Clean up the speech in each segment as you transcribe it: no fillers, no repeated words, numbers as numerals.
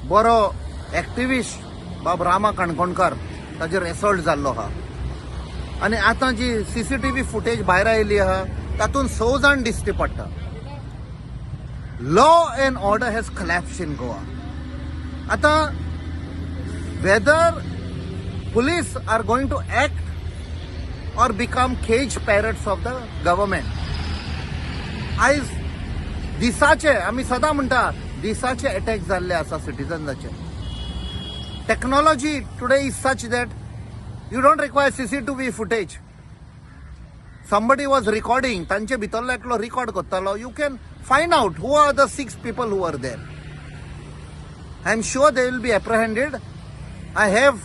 बरो एक्टिविस्ट बाब रामा काणकोणकार ताजेर एसॉल्ट जाल्लो आहा आनी आतां जी सीसीटीव्ही फुटेज भायर आयिल्ली आहा तातूंत 6 जाण दिश्टी पडटा. Law and order has collapsed इन गोवा. आता whether police are going to act or become cage parrots of the government. आयज दिसाचे आमी सदां म्हणटा दिसाचे अटॅक जाल्ले आसा सिटिझन्साचे. Technology today is such that you don't require CCTV footage. somebody was recording, तांचे भितरलो एकलो रिकॉर्ड करतालो. You can find out who are the 6 people who were there. I am sure they will be apprehended. I have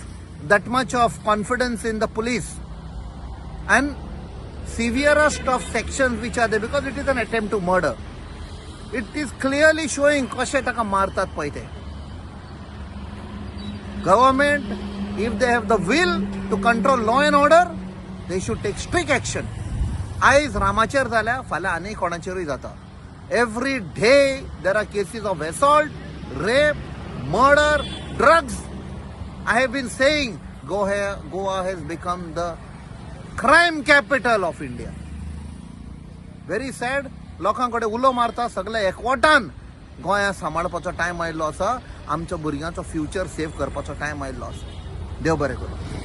that much of confidence in the police and severest of sections which are there because it is an attempt to murder. It is clearly showing कशे ताका मारतात पळय ते. Government, if they have the will to control law and order, they should take strict action. आयज रामाचेर जाल्या फाल्यां आनी कोणाचेरूय जाता. Every day there are cases of assault, rape, murder, drugs. I have been saying Goa has become the crime capital of India. Very sad. लोकांकडे उलो मारता सगळे एकवटान गोंया सांबाळपाचो टायम आयिल्लो आसा. आमच्या भुरग्यांचो फ्युचर सेव्ह करपाचो टायम आयिल्लो आसा. देव बरें करूं.